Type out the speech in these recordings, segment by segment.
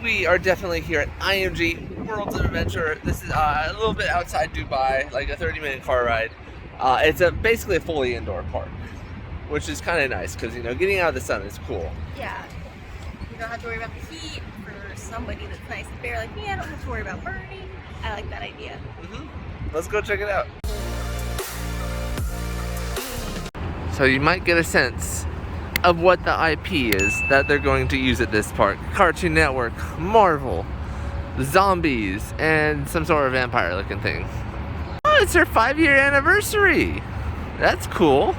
we are definitely here at IMG Worlds of Adventure. This is a little bit outside Dubai, like a 30-minute car ride. It's basically a fully indoor park, which is kind of nice because, you know, getting out of the sun is cool. Yeah, you don't have to worry about the heat. For somebody that's nice and fair like me, I don't have to worry about burning. I like that idea. Let's go check it out. So you might get a sense of what the IP is that they're going to use at this park. Cartoon Network, Marvel, zombies, and some sort of vampire looking thing. Oh, it's their 5-year anniversary. That's cool.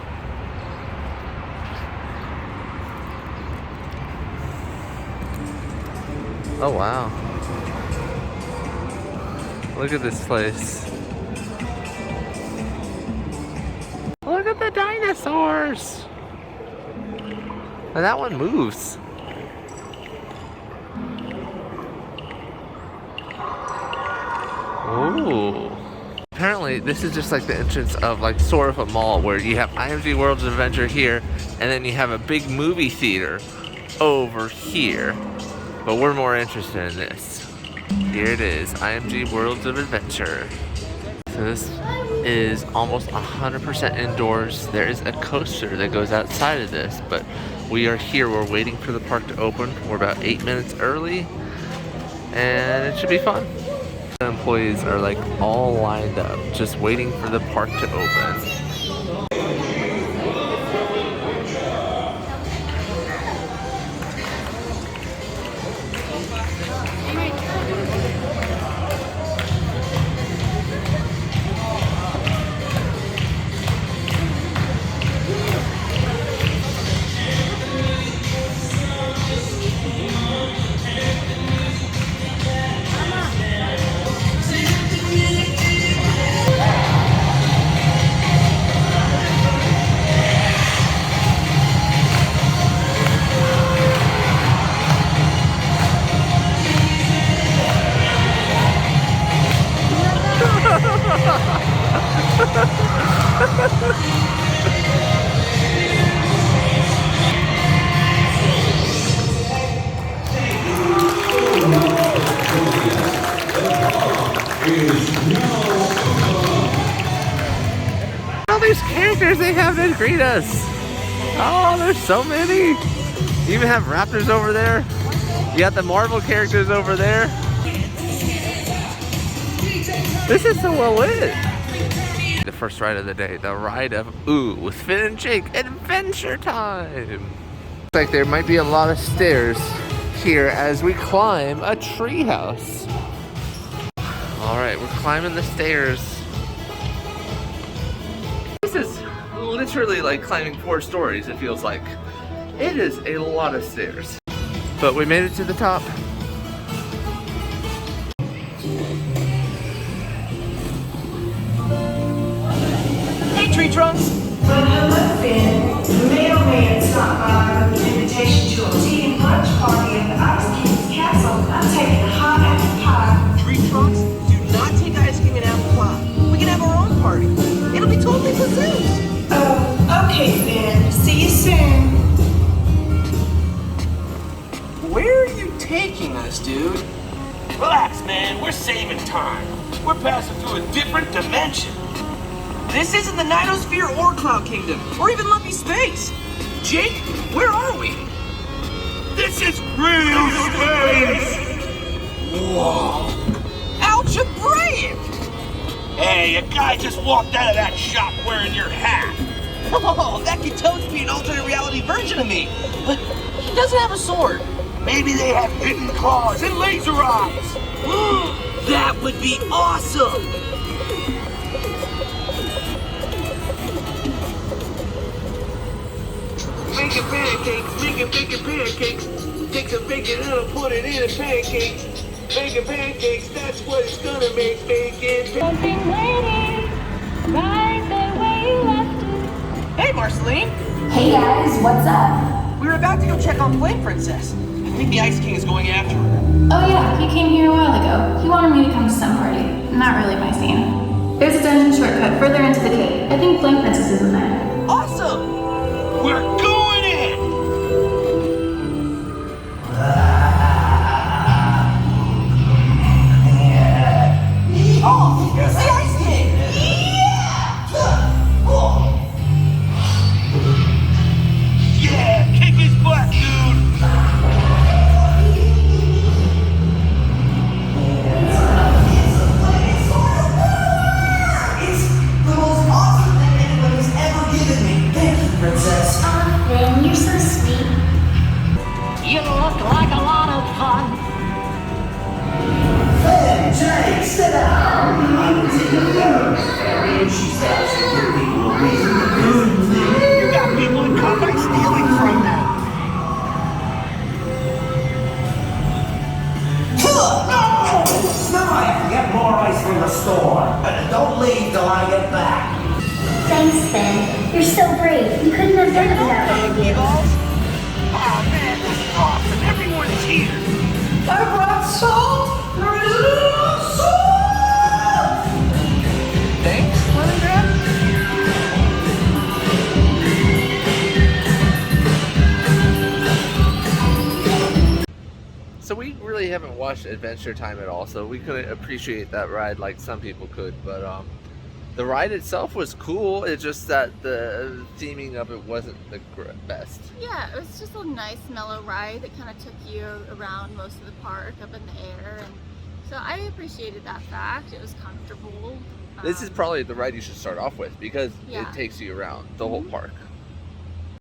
Oh wow. Look at this place. Look at the dinosaurs. And that one moves. Ooh. Apparently this is just like the entrance of like sort of a mall where you have IMG Worlds of Adventure here and then you have a big movie theater over here. But we're more interested in this. Here it is, IMG Worlds of Adventure. So this is almost 100% indoors. There is a coaster that goes outside of this, but we are here, we're waiting for the park to open. We're about 8 minutes early, and it should be fun. The employees are like all lined up, just waiting for the park to open. All these characters they have to greet us. Oh, there's so many. You even have raptors over there. You got the Marvel characters over there. This is so well lit. The first ride of the day, the ride of Ooh with Finn and Jake, Adventure Time. Looks like there might be a lot of stairs here as we climb a treehouse. All right, we're climbing the stairs. This is literally like climbing 4 stories, it feels like. It is a lot of stairs. But we made it to the top. Hey, Tree Trunks! Well, hello, Finn. The mailman stopped by with an invitation to a tea and lunch party at the Ice King's castle. I'm taking a hot apple pie. Tree Trunks, do not take ice cream and apple pie. We can have our own party. It'll be totally presumed. Oh, okay, Finn. See you soon. Where are you taking us, dude? Relax, man. We're saving time. We're passing through a different dimension. This isn't the Nightosphere or Cloud Kingdom, or even Lumpy Space. Jake, where are we? This is real space! Whoa! Algebraic! Hey, a guy just walked out of that shop wearing your hat. Oh, that could totally be an alternate reality version of me. But he doesn't have a sword. Maybe they have hidden claws and laser eyes. That would be awesome! Making pancakes. Take some bacon and I'll put it in a pancake. Making pancakes, that's what it's gonna make bacon. Something waiting right there where you left it. Hey, Marceline! Hey guys, what's up? We were about to go check on Flame Princess. I think the Ice King is going after her. Oh yeah, he came here a while ago. He wanted me to come to some party. Not really my scene. There's a dungeon shortcut further into the cave. I think Flame Princess is in there. Awesome! We're going in! store. Don't leave till I get back. Thanks, Ben. You're so brave. You couldn't have done it without you. Oh man, this is awesome. Everyone's here. I brought salt. There isn't enough salt. Thanks, Leningrad. So we really haven't watched Adventure Time at all, so we couldn't appreciate that ride like some people could, but the ride itself was cool. It's just that the theming of it wasn't the best. Yeah, it was just a nice mellow ride that kind of took you around most of the park up in the air, and so I appreciated that fact. It was comfortable. This is probably the ride you should start off with because Yeah. it takes you around the whole park.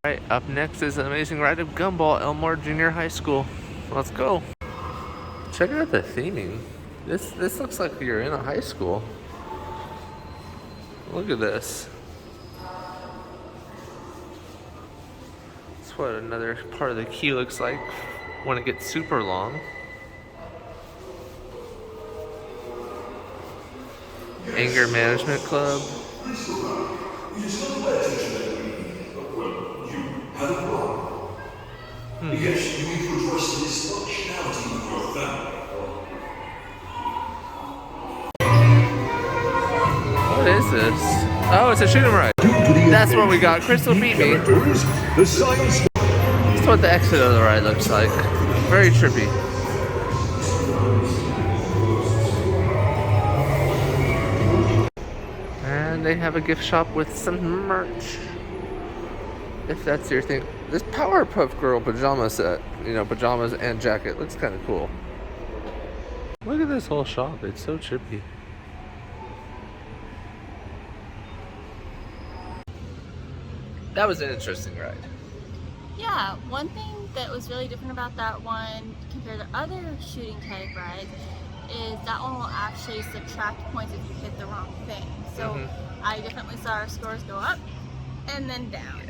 Alright, up next is an amazing ride of Gumball, Elmore Junior High School. Let's go. Check out the theming. This looks like you're in a high school. Look at this. That's what another part of the key looks like when it gets super long. Anger Management Club. Yes, you need to address the dysfunctionality of your family. What is this? Oh, it's a shoot 'em ride. That's what we got. Crystal beat me. The science. That's what the exit of the ride looks like. Very trippy. And they have a gift shop with some merch. If that's your thing. This Powerpuff Girl pajama set, you know, pajamas and jacket, looks kind of cool. Look at this whole shop. It's so trippy. That was an interesting ride. Yeah, one thing that was really different about that one compared to other shooting type rides is that one will actually subtract points if you hit the wrong thing. So I definitely saw our scores go up and then down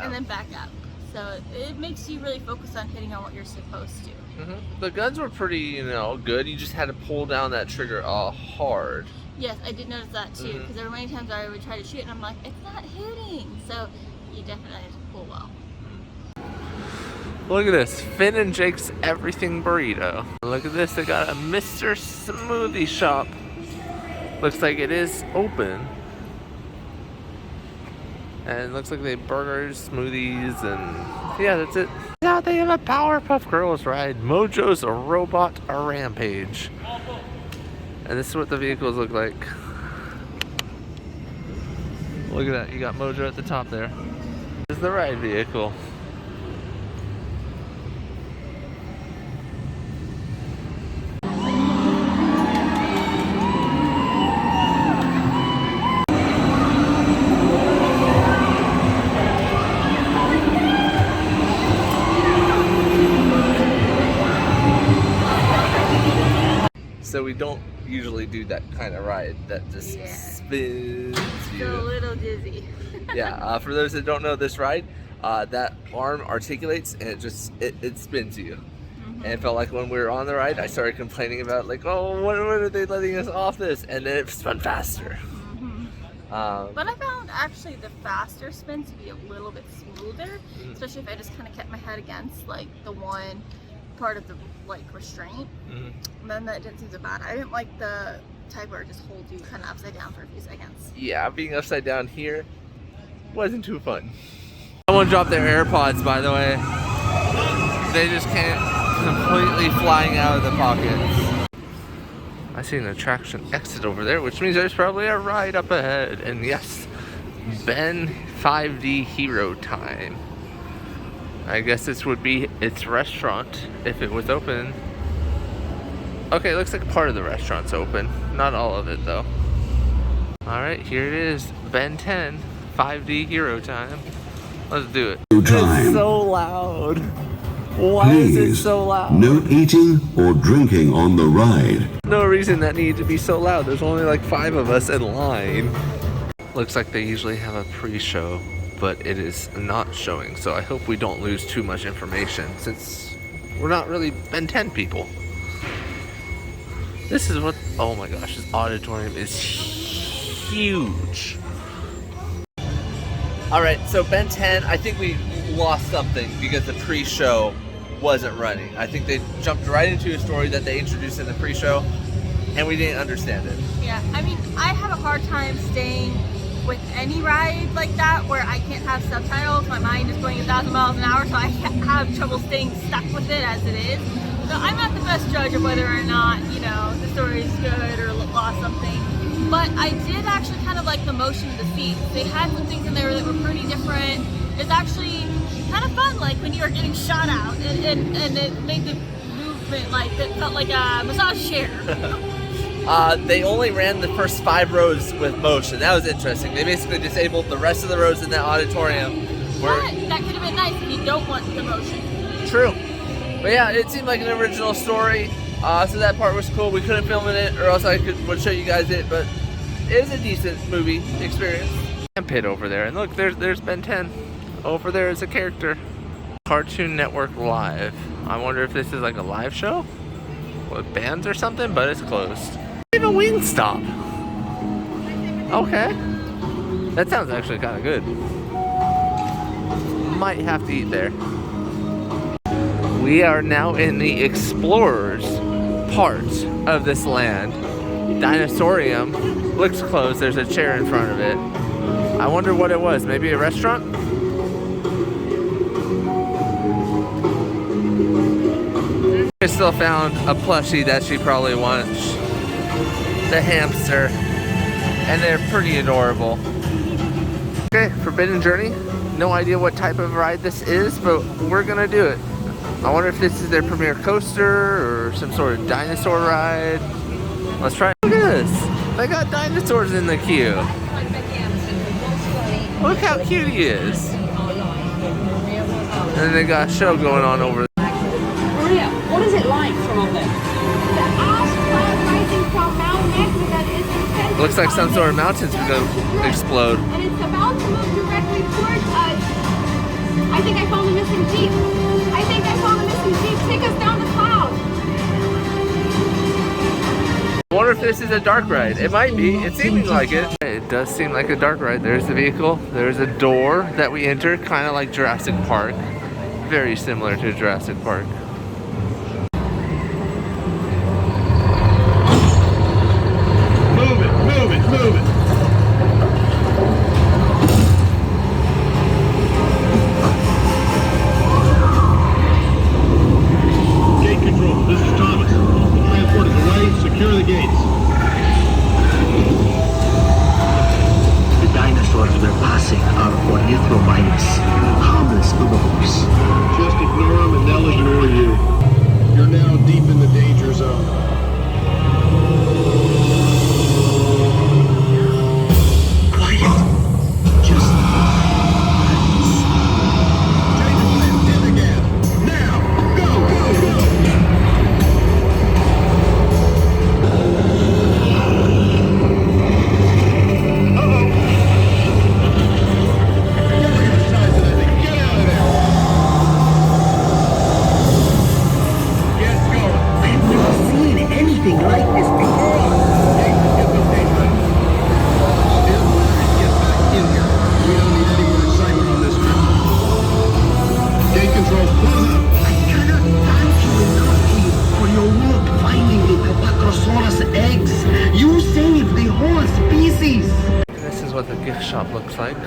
and then back up. So it makes you really focus on hitting on what you're supposed to. The guns were pretty, you know, good. You just had to pull down that trigger hard. Yes, I did notice that too, because there were many times I would try to shoot and I'm like, it's not hitting. So you definitely have to pull well. Look at this, Finn and Jake's Everything Burrito. Look at this, they got a Mr. Smoothie Shop. Looks like it is open. And it looks like they have burgers, smoothies, and yeah, that's it. Now they have a Powerpuff Girls ride. Mojo's a Robot a Rampage. And this is what the vehicles look like. Look at that, you got Mojo at the top there. This is the ride vehicle. So we don't usually do that kind of ride that just spins you. Still a little dizzy. Yeah, for those that don't know this ride, that arm articulates and it spins you. And it felt like when we were on the ride, I started complaining about like, oh, when are they letting us off this? And then it spun faster. But I found actually the faster spin to be a little bit smoother, especially if I just kind of kept my head against like the one part of the like restraint. And then that didn't seem so bad. I didn't like the type where it just holds you kind of upside down for a few seconds. Yeah, being upside down here wasn't too fun. Someone dropped their AirPods, by the way. They just can't completely flying out of the pockets. I see an attraction exit over there, which means there's probably a ride up ahead. And yes, Ben 5D Hero Time. I guess this would be its restaurant if it was open. Okay, it looks like part of the restaurant's open. Not all of it though. Alright, here it is. Ben 10 5D Hero Time. Let's do it. It's so loud. Why is it so loud? No eating or drinking on the ride. No reason that needed to be so loud. There's only like 5 of us in line. Looks like they usually have a pre-show, but it is not showing. So I hope we don't lose too much information since we're not really Ben 10 people. This is what, oh my gosh, this auditorium is huge. All right, so Ben 10, I think we lost something because the pre-show wasn't running. I think they jumped right into a story that they introduced in the pre-show, and we didn't understand it. Yeah, I mean, I have a hard time staying with any ride like that where I can't have subtitles. My mind is going 1,000 miles an hour, so I have trouble staying stuck with it as it is. So I'm not the best judge of whether or not, you know, the story is good or lost something. But I did actually kind of like the motion of the seats. They had some things in there that were pretty different. It's actually kind of fun, like when you were getting shot out, and it made the movement like it felt like a massage chair. They only ran the first 5 rows with motion. That was interesting. They basically disabled the rest of the rows in that auditorium. But that could have been nice if you don't want the motion. True. But yeah, it seemed like an original story. So that part was cool. We couldn't film in it, or else I would show you guys it. But it is a decent movie experience. And pit over there, and look, there's Ben 10. Over there is a character. Cartoon Network Live. I wonder if this is like a live show with bands or something, but it's closed. Even Wingstop. Okay. That sounds actually kind of good. Might have to eat there. We are now in the Explorers part of this land. Dinosaurium looks closed. There's a chair in front of it. I wonder what it was. Maybe a restaurant? I still found a plushie that she probably wants. The hamster. And they're pretty adorable. Okay, Forbidden Journey. No idea what type of ride this is, but we're gonna do it. I wonder if this is their premiere coaster or some sort of dinosaur ride. Let's try it. Look at this. They got dinosaurs in the queue. Look how cute he is. And then they got a show going on over there. Maria, what is it like from up there? The ash cloud rising from Mount Magna is intended. Looks like some sort of mountain's gonna explode. And it's about to move directly towards us. I think I found the missing Jeep. I think I found the missing Jeep. Take us down the cloud. I wonder if this is a dark ride. It might be. It's seeming like it. It does seem like a dark ride. There's the vehicle. There's a door that we enter, kind of like Jurassic Park. Very similar to Jurassic Park. Move it, move it, move it. Gate control, this is Thomas. Transport is away, secure the gates. The dinosaurs we're passing are ornithomimics, harmless herbivores. Just ignore them and they'll ignore you. You're now deep in the danger zone. Quiet. Just Change the plan, hit the gas. Now, go, go, go. I've never seen anything like this before. I cannot thank you enough, Keith, for your work finding the Dilophosaurus eggs. You saved the whole species. This is what the gift shop looks like.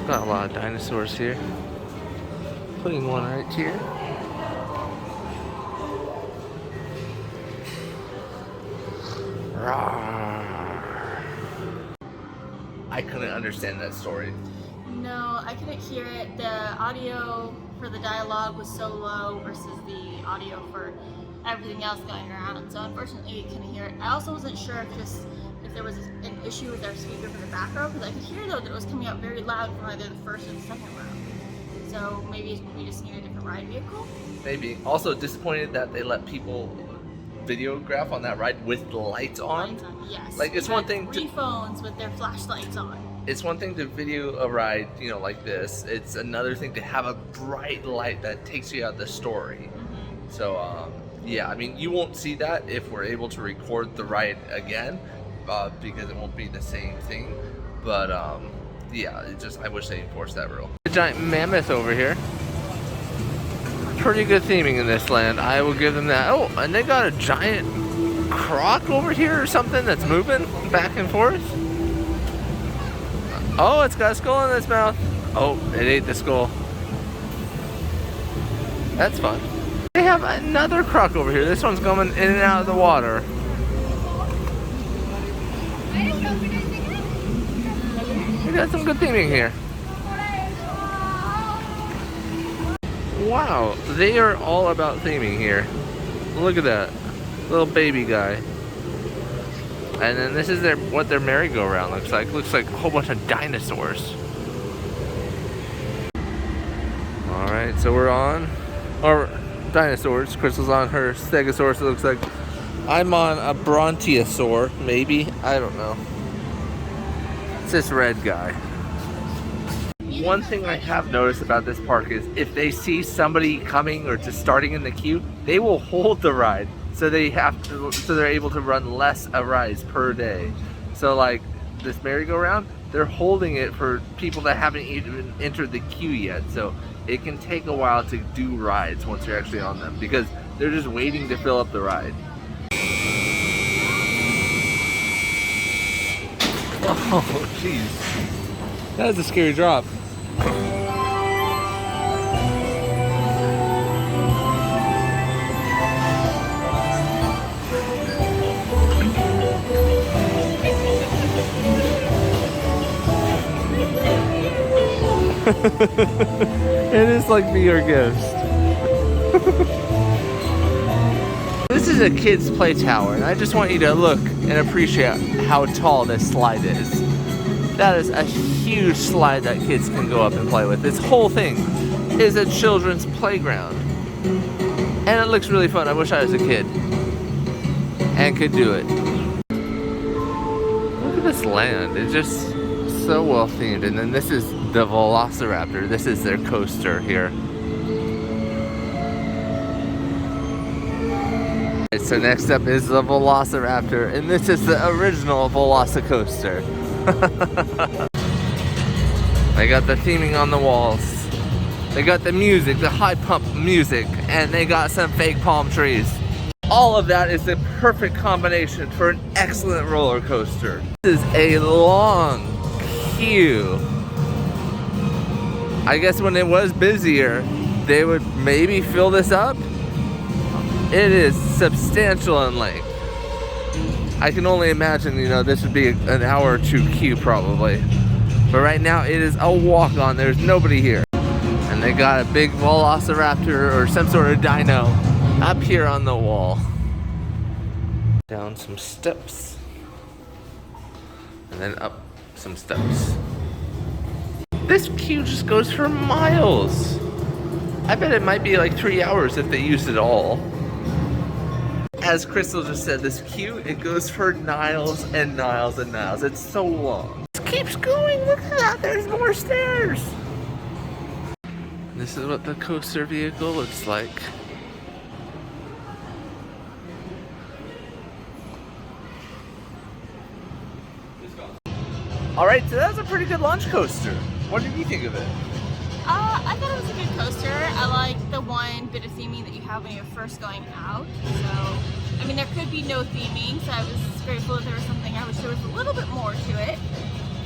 Got a lot of dinosaurs here. Putting one right here. I couldn't understand that story. No, I couldn't hear it. The audio for the dialogue was so low versus the audio for everything else going around. So unfortunately, we couldn't hear it. I also wasn't sure if there was an issue with our speaker for the back row, because I could hear though that it was coming out very loud from either the first or the second row. So maybe we just need a different ride vehicle. Maybe. Also disappointed that they let people videograph on that ride with the lights on. Lights on, yes. Like, it's We one had thing to- 3 phones with their flashlights on. It's one thing to video a ride, you know, like this. It's another thing to have a bright light that takes you out of the story. So, yeah, I mean, you won't see that if we're able to record the ride again, because it won't be the same thing. But yeah, I wish they enforced that rule. A giant mammoth over here. Pretty good theming in this land. I will give them that. Oh, and they got a giant croc over here or something that's moving back and forth. Oh, it's got a skull in its mouth. Oh, it ate the skull. That's fun. They have another croc over here. This one's going in and out of the water. We got some good theming here. Wow, they are all about theming here. Look at that little baby guy. And then this is what their merry-go-round looks like. Looks like a whole bunch of dinosaurs. All right, so we're on our dinosaurs. Crystal's on her stegosaurus, it looks like. I'm on a brontosaur, maybe. I don't know. It's this red guy. One thing I have noticed about this park is if they see somebody coming or just starting in the queue, they will hold the ride. So they're able to run less rides per day. So like this merry-go-round, they're holding it for people that haven't even entered the queue yet. So it can take a while to do rides once you're actually on them because they're just waiting to fill up the ride. Oh, jeez. That was a scary drop. It is like be your guest. This is a kid's play tower, and I just want you to look and appreciate how tall this slide is. That is a huge slide that kids can go up and play with. This whole thing is a children's playground. And it looks really fun. I wish I was a kid and could do it. Look at this land. It's just so well themed. And then this is the Velociraptor. This is their coaster here. So next up is the Velociraptor, and this is the original Velocicoaster. They got the theming on the walls. They got the music, the high pump music, and they got some fake palm trees. All of that is the perfect combination for an excellent roller coaster. This is a long queue. I guess when it was busier, they would maybe fill this up. It is substantial in length. I can only imagine, you know, this would be an hour or two queue probably. But right now it is a walk-on. There's nobody here. And they got a big Velociraptor or some sort of dino up here on the wall. Down some steps. And then up some steps. This queue just goes for miles. I bet it might be like 3 hours if they used it all. As Crystal just said, this queue, it goes for miles and miles and miles. It's so long. It keeps going. Look at that. There's more stairs. This is what the coaster vehicle looks like. Alright, so that was a pretty good launch coaster. What did you think of it? I thought it was a good coaster. I like the one bit of theming that you have when you're first going out. So, I mean, there could be no theming, so I was grateful that there was something. I wish there was a little bit more to it.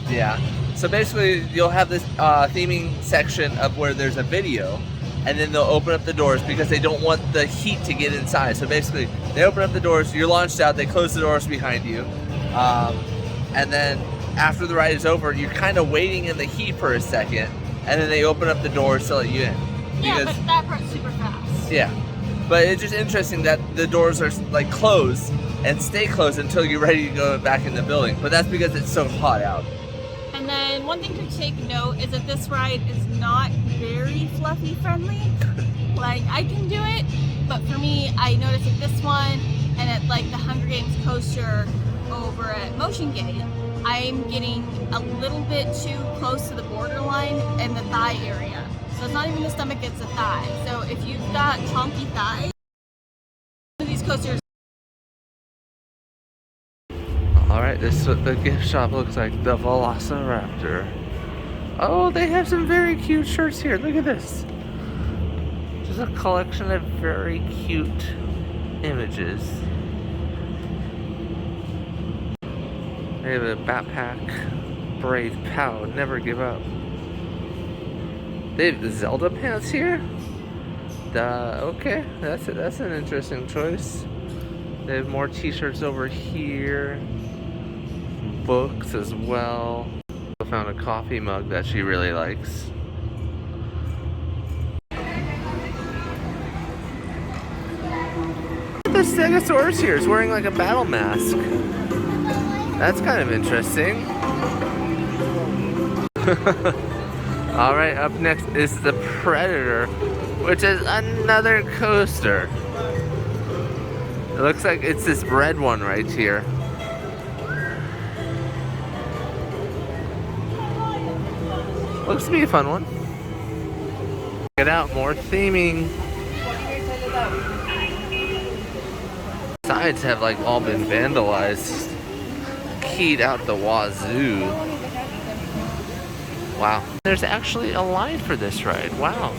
Yeah. So basically, you'll have this theming section of where there's a video, and then they'll open up the doors because they don't want the heat to get inside. So basically, they open up the doors, you're launched out, they close the doors behind you, and then after the ride is over, you're kind of waiting in the heat for a second, and then they open up the doors to let you in. Yeah, but that part's super fast. Yeah. But it's just interesting that the doors are like closed and stay closed until you're ready to go back in the building. But that's because it's so hot out. And then one thing to take note is that this ride is not very fluffy friendly. Like, I can do it, but for me, I noticed at this one and at like the Hunger Games coaster over at Motion Gate, I'm getting a little bit too close to the borderline in the thigh area. So it's not even the stomach, it's the thigh. So if you've got chunky thighs, Alright, this is what the gift shop looks like. The Velociraptor. Oh, they have some very cute shirts here. Look at this. Just a collection of very cute images. They have a backpack. Brave Pow, never give up. They have Zelda pants here? Okay, that's an interesting choice. They have more t-shirts over here. Books as well. I found a coffee mug that she really likes. The Stegosaurus here is wearing like a battle mask. That's kind of interesting. Alright, up next is the Predator, which is another coaster. It looks like it's this red one right here. Looks to be a fun one. Check it out, more theming. Sides have like all been vandalized. Keyed out the wazoo. Wow. There's actually a line for this ride. Wow.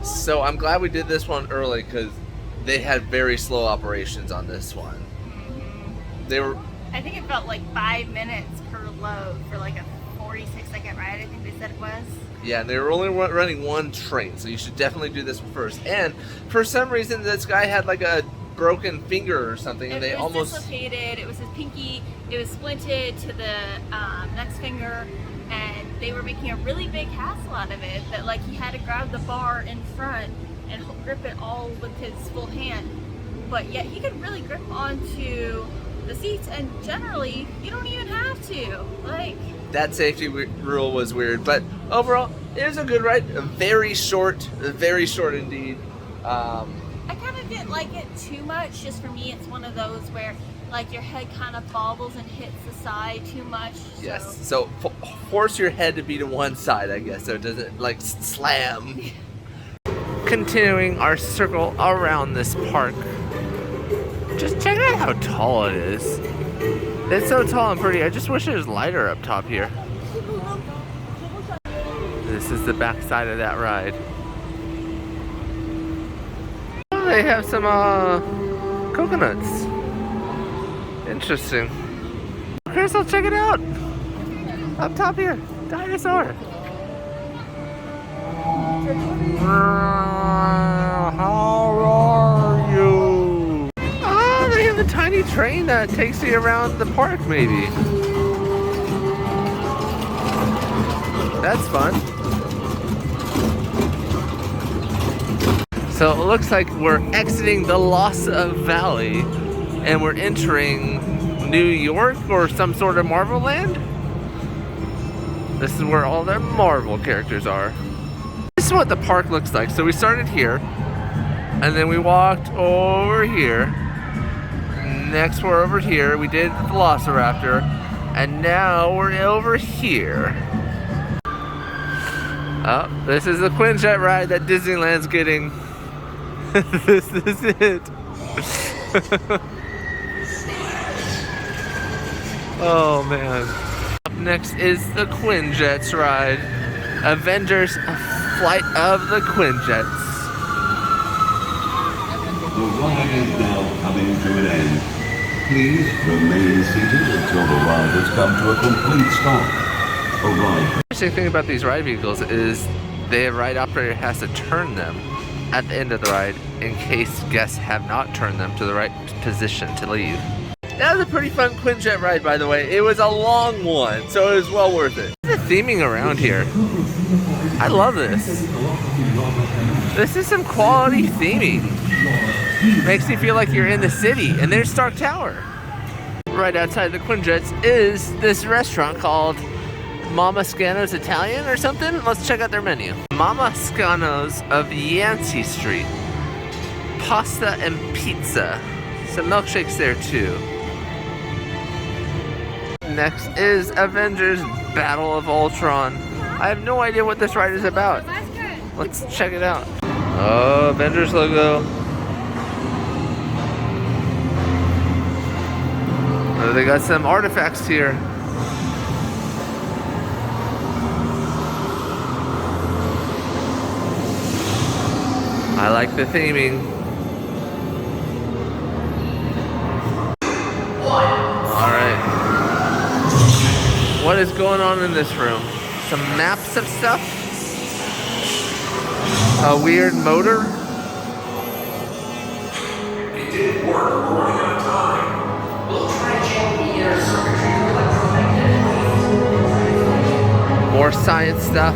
So I'm glad we did this one early because they had very slow operations on this one. They were... I think it felt like 5 minutes per load for like a 46-second ride, I think they said it was. Yeah, and they were only running one train, so you should definitely do this one first. And for some reason, this guy had like a broken finger or something, and they almost... It was dislocated, it was his pinky, it was splinted to the next finger, and they were making a really big hassle out of it, that like he had to grab the bar in front and grip it all with his full hand. But yet he could really grip onto the seats, and generally you don't even have to. Like, that safety rule was weird, but overall it was a good ride. Very short indeed. I kind of didn't like it too much. Just for me, it's one of those where like your head kind of bobbles and hits the side too much. So. Yes, so force your head to be to one side, I guess, so it doesn't like slam. Continuing our circle around this park. Just check out how tall it is. It's so tall and pretty. I just wish it was lighter up top here. This is the back side of that ride. Oh, they have some coconuts. Interesting. Crystal, check it out. Up top here, dinosaur. How are you? Oh, they have a tiny train that takes you around the park, maybe. That's fun. So it looks like we're exiting the Lossa Valley and we're entering New York or some sort of Marvel land. This is where all the Marvel characters are. This is what the park looks like. So we started here, and then we walked over here. Next we're over here. We did the Velociraptor, and now we're over here. Oh, this is the Quinjet ride that Disneyland's getting. This is it. Oh man. Up next is the Quinjets ride. Avengers Flight of the Quinjets. The ride is now coming to an end. Please remain seated until the ride has come to a complete stop. Arrive. The interesting thing about these ride vehicles is the ride operator has to turn them at the end of the ride in case guests have not turned them to the right position to leave. That was a pretty fun Quinjet ride, by the way. It was a long one, so it was well worth it. The theming around here, I love this. This is some quality theming. Makes you feel like you're in the city. And there's Stark Tower. Right outside the Quinjets is this restaurant called Mama Scano's Italian or something. Let's check out their menu. Mama Scano's of Yancey Street. Pasta and pizza. Some milkshakes there too. Next is Avengers Battle of Ultron. I have no idea what this ride is about. Let's check it out. Oh, Avengers logo. Oh, they got some artifacts here. I like the theming. Alright. What is going on in this room? Some maps of stuff? A weird motor? It didn't work. We're running out of time. We'll try to change the inner circuitry to electromagnetic. More science stuff.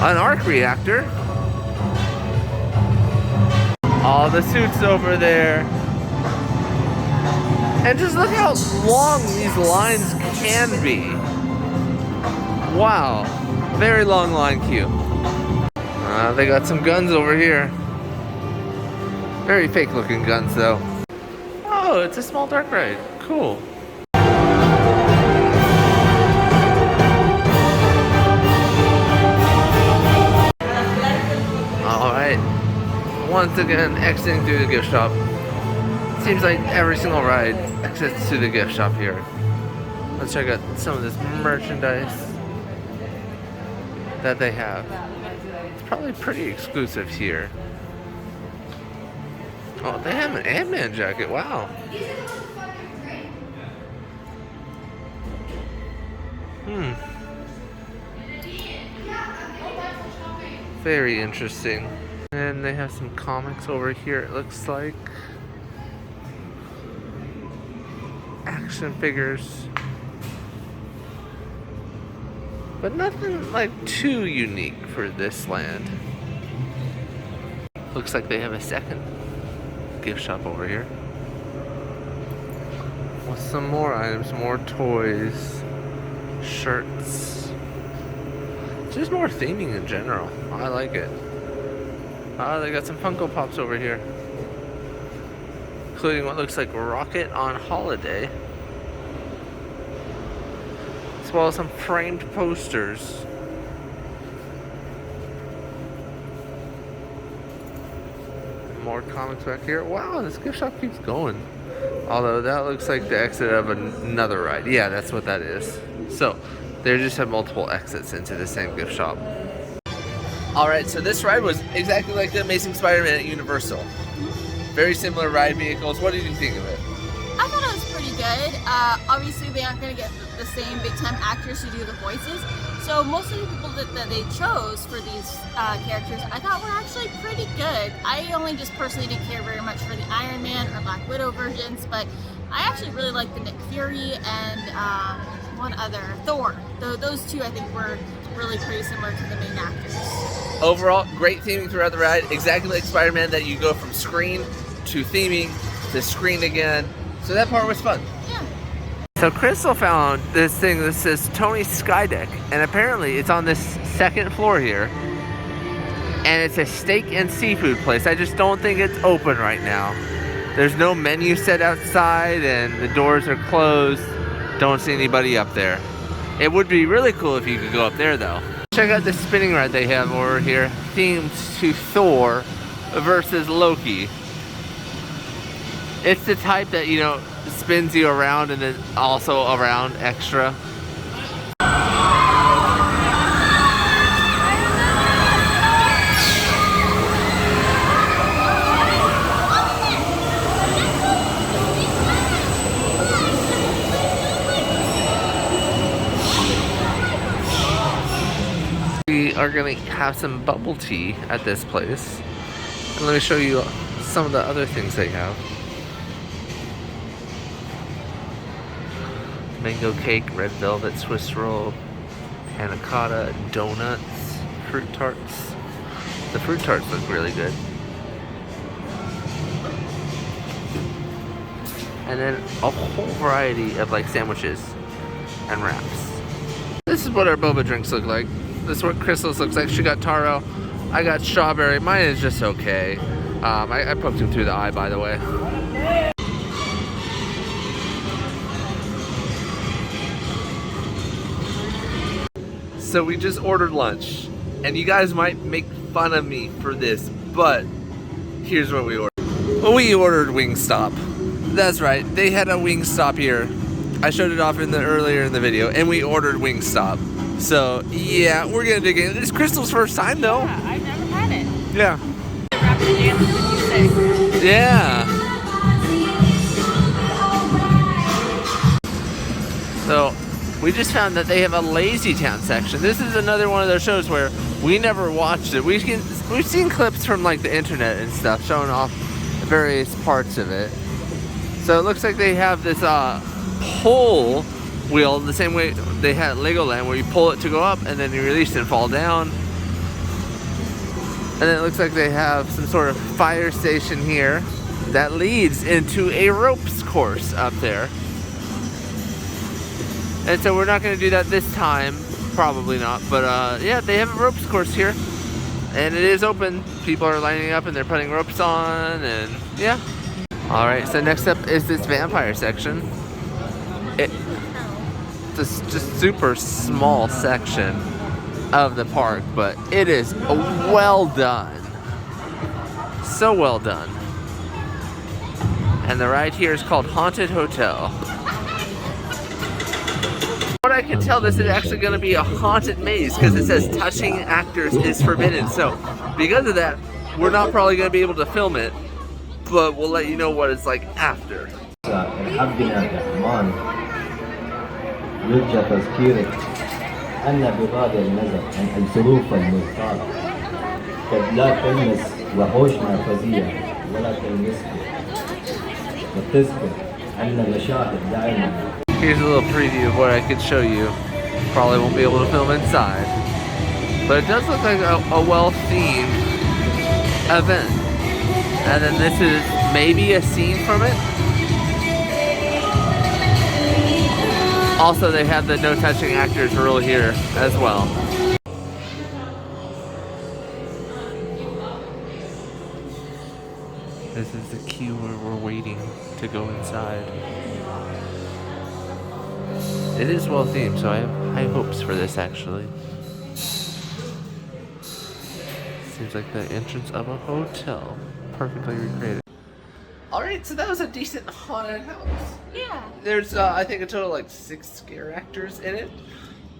An arc reactor. All the suits over there. And just look how long these lines can be. Wow. Very long line queue. They got some guns over here. Very fake looking guns though. Oh, it's a small dark ride. Cool. Alright. Once again, exiting through the gift shop. Seems like every single ride exits to the gift shop here. Let's check out some of this merchandise that they have. It's probably pretty exclusive here. Oh, they have an Ant-Man jacket. Wow. Very interesting. And they have some comics over here, it looks like. Action figures. But nothing like too unique for this land. Looks like they have a second gift shop over here. With some more items, more toys, shirts. Just more theming in general. I like it. They got some Funko Pops over here. Including what looks like Rocket on Holiday. As well as some framed posters. More comics back here. Wow, this gift shop keeps going. Although that looks like the exit of another ride. Yeah, that's what that is. So, they just have multiple exits into the same gift shop. Alright, so this ride was exactly like the Amazing Spider-Man at Universal. Very similar ride vehicles. What did you think of it? I thought it was pretty good. Obviously, they aren't going to get the same big-time actors to do the voices. So most of the people that they chose for these characters, I thought were actually pretty good. I only just personally didn't care very much for the Iron Man or Black Widow versions, but I actually really liked the Nick Fury and one other, Thor. Those two I think were really pretty similar to the main actors. Overall, great theming throughout the ride. Exactly like Spider-Man, that you go from screen to theming to screen again. So that part was fun. Yeah. So Crystal found this thing that says Tony's Skydeck, and apparently it's on this second floor here. And it's a steak and seafood place. I just don't think it's open right now. There's no menu set outside and the doors are closed. Don't see anybody up there. It would be really cool if you could go up there though. Check out the spinning ride they have over here, themed to Thor versus Loki. It's the type that, you know, spins you around and then also around extra. We are gonna have some bubble tea at this place. And let me show you some of the other things they have. Mango cake, red velvet, Swiss roll, panna cotta, donuts, fruit tarts. The fruit tarts look really good. And then a whole variety of like sandwiches and wraps. This is what our boba drinks look like. This is what Crystal's looks like. She got taro. I got strawberry. Mine is just okay. I poked him through the eye, by the way. So we just ordered lunch, and you guys might make fun of me for this, but here's what we ordered. We ordered Wingstop. That's right, they had a Wingstop here. I showed it off earlier in the video, and we ordered Wingstop. So yeah, we're gonna dig in. It's Crystal's first time though. Yeah, I've never had it. Yeah. Rapid dances and music. Yeah. So we just found that they have a Lazy Town section. This is another one of those shows where we never watched it. We've seen clips from like the internet and stuff showing off various parts of it. So it looks like they have this pull wheel the same way they had at Legoland, where you pull it to go up and then you release it and fall down. And then it looks like they have some sort of fire station here that leads into a ropes course up there. And so we're not going to do that this time, probably not, but yeah, they have a ropes course here, and it is open. People are lining up and they're putting ropes on, and yeah. All right, so next up is this vampire section. It's just super small section of the park, but it is well done. So well done. And the ride here is called Haunted Hotel. What I can tell, this is actually going to be a haunted maze because it says touching actors is forbidden. So because of that, we're not probably going to be able to film it, but we'll let you know what it's like after. يرجى تذكيرك أن بغاية النظر عن الظروف المختارة قد لا تلمس وحوشنا فظيع ولا تلمسك وتذكر أن المشاهد دائما. Here's a little preview of what I could show you. Probably won't be able to film inside, but it does look like a well-themed event. And then this is maybe a scene from it. Also, they have the no touching actors rule here as well. This is the queue where we're waiting to go inside. It is well themed, so I have high hopes for this actually. Seems like the entrance of a hotel. Perfectly recreated. Alright, so that was a decent haunted house. Yeah. There's, I think, a total of like 6 scare actors in it.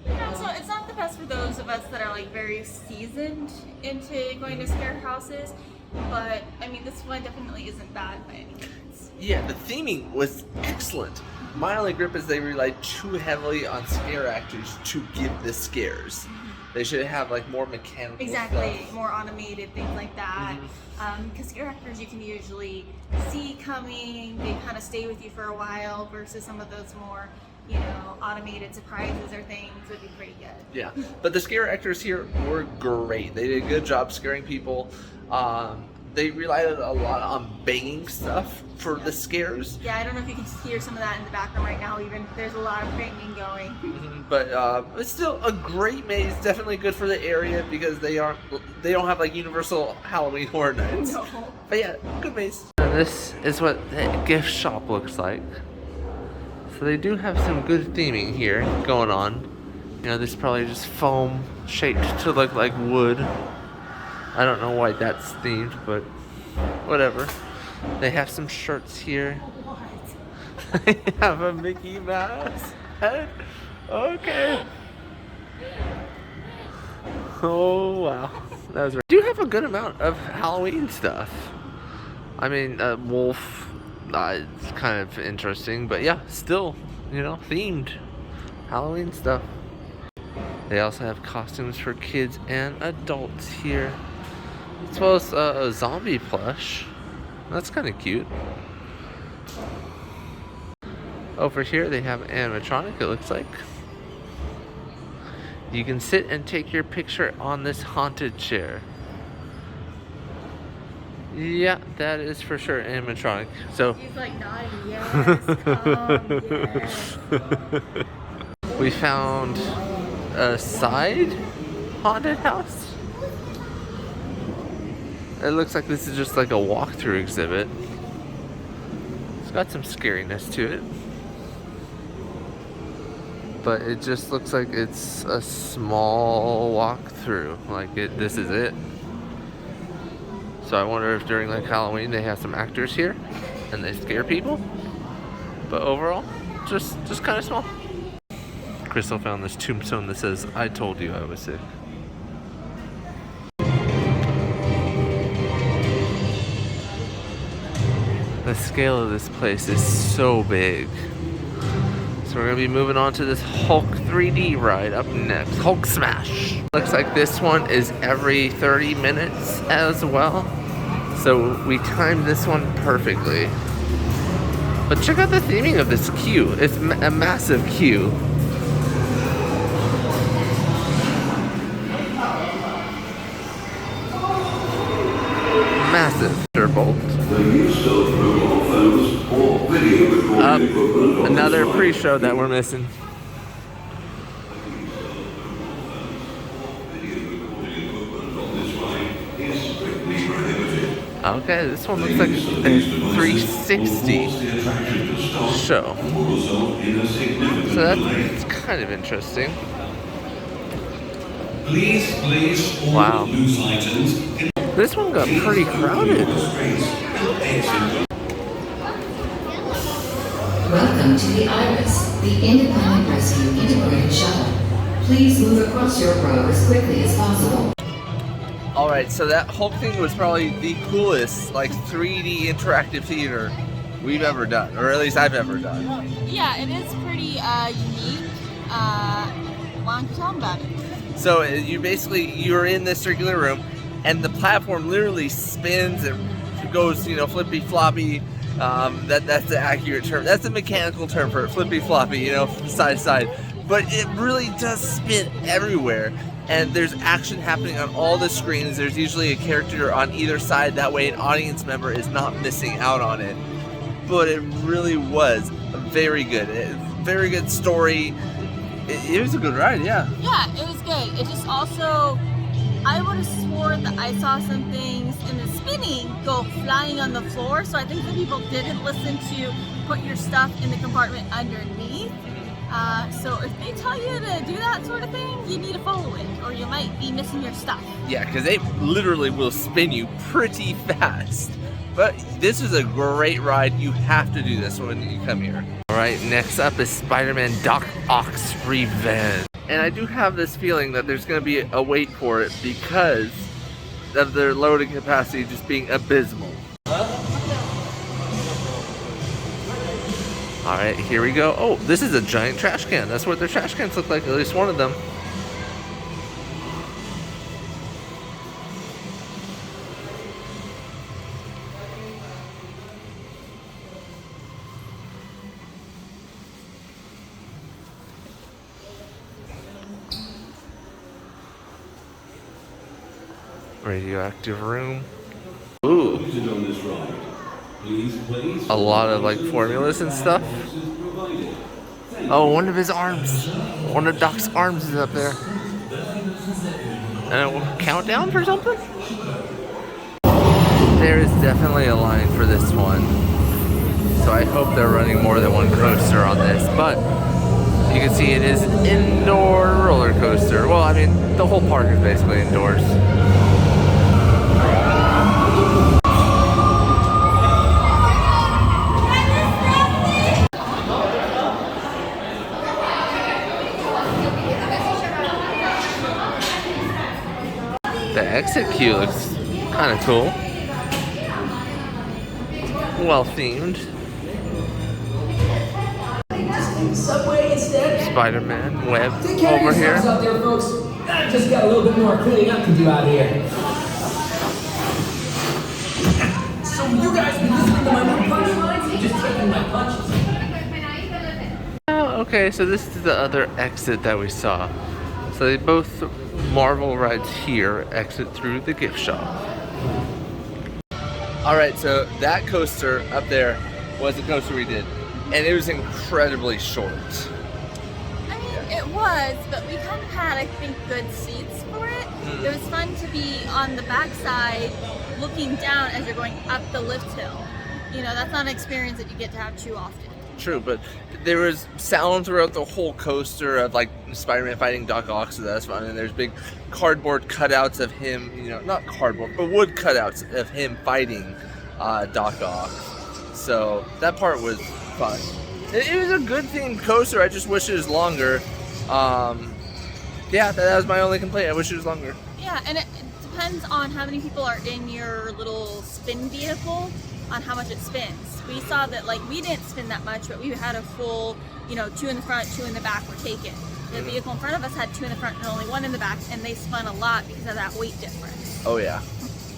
Yeah, so it's not the best for those of us that are like very seasoned into going to scare houses, but I mean, this one definitely isn't bad by any means. Yeah, the theming was excellent. My only grip is they relied too heavily on scare actors to give the scares. They should have like more mechanical stuff. More automated things like that. Because scare actors you can usually see coming, they kind of stay with you for a while, versus some of those more, you know, automated surprises or things would be pretty good. Yeah, but the scare actors here were great. They did a good job scaring people. They relied a lot on banging stuff for the scares. Yeah, I don't know if you can hear some of that in the background right now. Even there's a lot of banging going. But it's still a great maze. Definitely good for the area because they don't have like Universal Halloween Horror Nights. No. But yeah, good maze. And this is what the gift shop looks like. So they do have some good theming here going on. You know, this is probably just foam shaped to look like wood. I don't know why that's themed, but whatever. They have some shirts here. What? They have a Mickey Mouse head. Okay. Oh wow, that was. Do have a good amount of Halloween stuff. I mean, wolf. It's kind of interesting, but yeah, still, you know, themed Halloween stuff. They also have costumes for kids and adults here, as well as a zombie plush. That's kind of cute. Over here they have animatronic, it looks like. You can sit and take your picture on this haunted chair. Yeah, that is for sure animatronic. So He's like nodding, yes, come, yes. we found a side haunted house. It looks like this is just like a walkthrough exhibit. It's got some scariness to it. But it just looks like it's a small walkthrough. Like this is it. So I wonder if during like Halloween they have some actors here and they scare people. But overall, just kind of small. Crystal found this tombstone that says, "I told you I was sick." The scale of this place is so big. So we're gonna be moving on to this Hulk 3D ride up next. Hulk Smash. Looks like this one is every 30 minutes as well. So we timed this one perfectly. But check out the theming of this queue. It's a massive queue. Massive Bolt. Another pre-show that we're missing. Okay, this one looks like a 360 show. So that's kind of interesting. Wow. This one got pretty crowded. Welcome to the Iris, the Independent Rescue Integrated Shuttle. Please move across your row as quickly as possible. Alright, so that Hulk thing was probably the coolest, like, 3D interactive theater we've ever done, or at least I've ever done. Yeah, it is pretty unique. Why don't you tell them about it? So you're in this circular room, and the platform literally spins and goes, flippy floppy. That's the accurate term. That's the mechanical term for it, flippy floppy, side to side. But it really does spin everywhere, and there's action happening on all the screens. There's usually a character on either side. That way, an audience member is not missing out on it. But it really was very good. Very good story. It was a good ride, yeah. Yeah, it was good. It just also, I would have sworn that I saw some things in the spinning go flying on the floor, so I think the people didn't listen to put your stuff in the compartment underneath. So if they tell you to do that sort of thing, you need to follow it, or you might be missing your stuff. Yeah, because they literally will spin you pretty fast. But this is a great ride. You have to do this when you come here. Alright, next up is Spider-Man Doc Ock's Revenge. And I do have this feeling that there's going to be a wait for it because of their loading capacity just being abysmal. Alright, here we go. Oh, this is a giant trash can. That's what their trash cans look like, at least one of them. Radioactive room. Ooh. A lot of like formulas and stuff. Oh, one of his arms. One of Doc's arms is up there. And a countdown for something? There is definitely a line for this one. So I hope they're running more than one coaster on this. But you can see it is an indoor roller coaster. Well, I mean, the whole park is basically indoors. The exit queue looks kind of cool. Well themed. Spider-Man web over here. Out there, folks. Just got a little bit more cleaning up to do out here. So you guys Okay, so this is the other exit that we saw. So they both Marvel rides here exit through the gift shop. Alright, so that coaster up there was the coaster we did, and it was incredibly short. I mean, it was, but we kind of had, I think, good seats for it. It was fun to be on the backside looking down as you're going up the lift hill. You know, that's not an experience that you get to have too often. True, but there was sound throughout the whole coaster of like Spider-Man fighting Doc Ock, so that's fun. And there's big cardboard cutouts of him, you know, not cardboard, but wood cutouts of him fighting Doc Ock. So that part was fun. It was a good themed coaster. I just wish it was longer. Yeah, that was my only complaint. I wish it was longer. Yeah, and it depends on how many people are in your little spin vehicle on how much it spins. We saw that, like, we didn't spin that much, but we had a full, you know, 2 in the front, 2 in the back were taken. The vehicle in front of us had 2 in the front and only 1 in the back, and they spun a lot because of that weight difference. Oh yeah.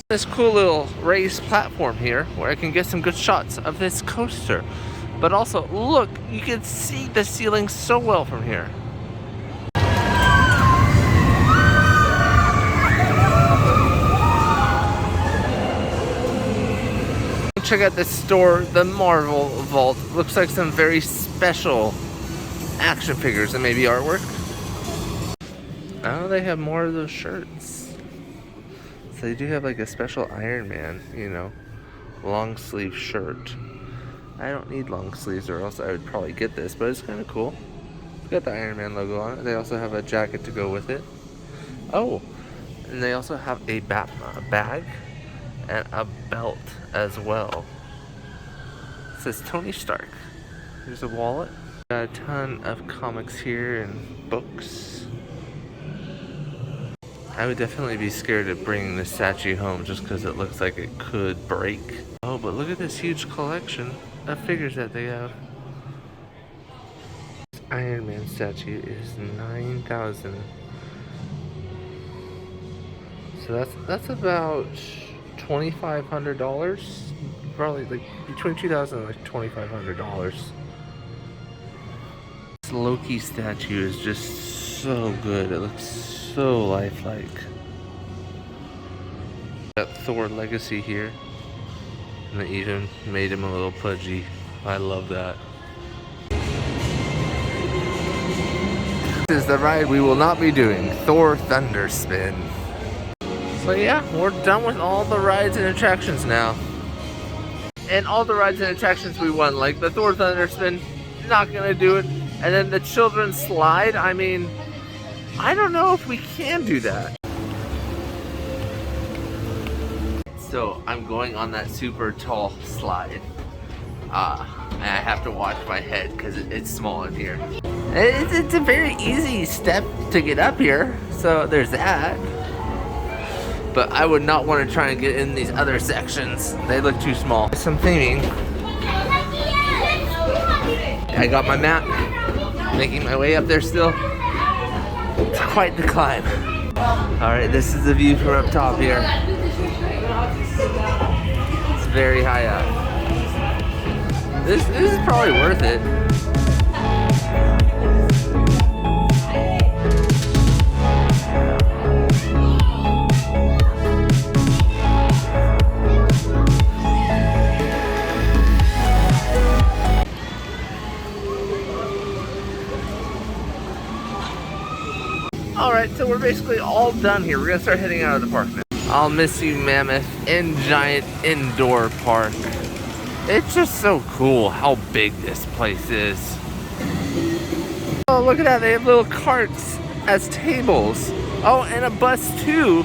This cool little raised platform here where I can get some good shots of this coaster. But also, look, you can see the ceiling so well from here. Check out this store, the Marvel Vault. Looks like some very special action figures and maybe artwork. Oh, they have more of those shirts. So they do have like a special Iron Man, you know, long sleeve shirt. I don't need long sleeves or else I would probably get this, but it's kind of cool. It's got the Iron Man logo on it. They also have a jacket to go with it. Oh, and they also have a bag and a belt as well. It says Tony Stark. There's a wallet. Got a ton of comics here and books. I would definitely be scared of bringing this statue home just because it looks like it could break. Oh, but look at this huge collection of figures that they have. This Iron Man statue is $9,000. So that's about $2,500, probably like between $2,000 and like $2,500. This Loki statue is just so good. It looks so lifelike. Got Thor Legacy here, and they even made him a little pudgy. I love that. This is the ride we will not be doing, Thor Thunder Spin. So yeah, we're done with all the rides and attractions now. And all the rides and attractions we won, like the Thor Thunder Spin, not gonna do it. And then the children's slide, I mean, I don't know if we can do that. So I'm going on that super tall slide. And I have to watch my head because it's small in here. It's a very easy step to get up here, so there's that. But I would not want to try and get in these other sections. They look too small. Some theming. I got my map. Making my way up there still. It's quite the climb. Alright, this is the view from up top here. It's very high up. This is probably worth it. Alright, so we're basically all done here. We're gonna start heading out of the park now. I'll miss you, Mammoth and Giant Indoor Park. It's just so cool how big this place is. Oh, look at that. They have little carts as tables. Oh, and a bus too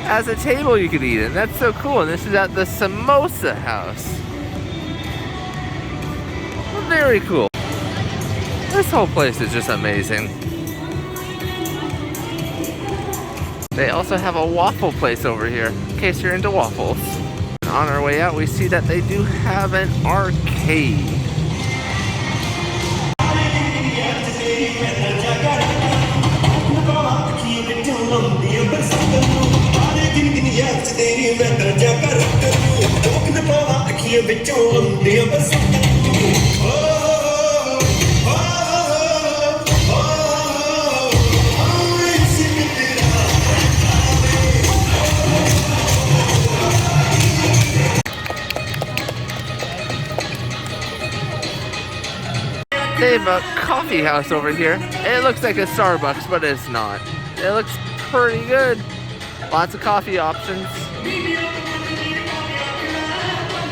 as a table you could eat in. That's so cool. And this is at the Samosa House. Very cool. This whole place is just amazing. They also have a waffle place over here, in case you're into waffles. And on our way out, we see that they do have an arcade. They have a coffee house over here. It looks like a Starbucks, but it's not. It looks pretty good. Lots of coffee options.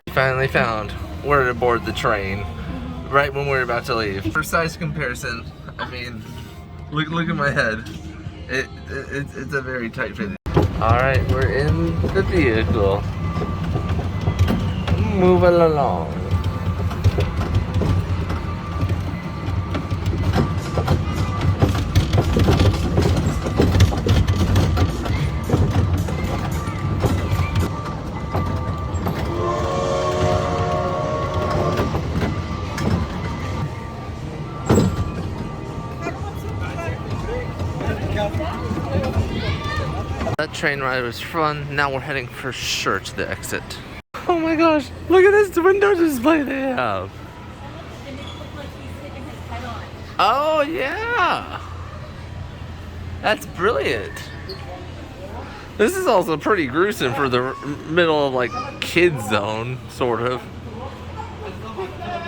Finally found where to board the train right when we're about to leave. For size comparison, I mean, look at my head. It's a very tight fit. All right, we're in the vehicle. Moving along. That train ride was fun. Now we're heading for sure to the exit. Oh my gosh, look at this window display they have. Oh yeah. That's brilliant. This is also pretty gruesome for the middle of like kids zone, sort of.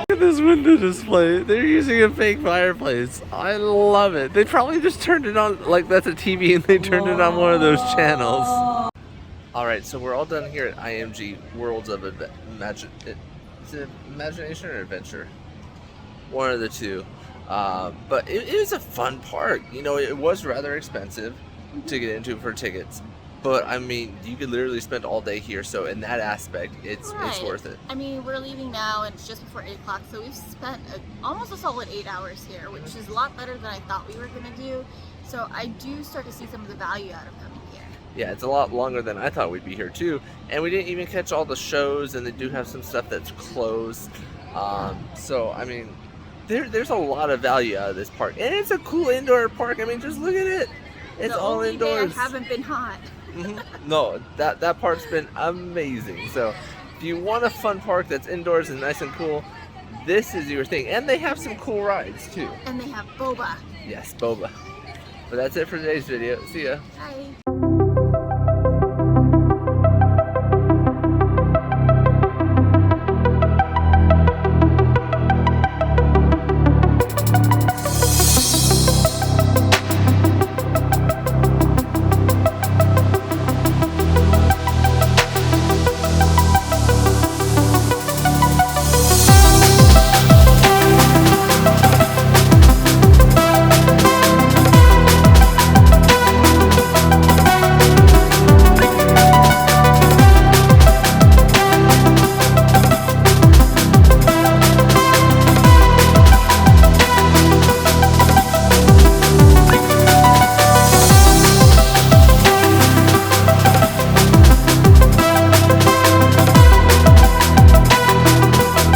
Look at this window display. They're using a fake fireplace. I love it. They probably just turned it on, like that's a TV and they turned it on one of those channels. Alright, so we're all done here at IMG Worlds of Imagination or Adventure? One of the two. But it is a fun park. You know, it was rather expensive to get into for tickets. But I mean, you could literally spend all day here, so in that aspect, it's worth it. I mean, we're leaving now, and it's just before 8 o'clock, so we've spent almost a solid 8 hours here, which is a lot better than I thought we were going to do. So I do start to see some of the value out of coming here. Yeah, it's a lot longer than I thought we'd be here too, and we didn't even catch all the shows, and they do have some stuff that's closed. So I mean, there's a lot of value out of this park, and it's a cool indoor park. I mean, just look at it. It's all indoors. I haven't been hot. No, that part's been amazing. So if you want a fun park that's indoors and nice and cool, this is your thing. And they have some cool rides too. And they have boba. Yes, boba. But that's it for today's video. See ya. Bye.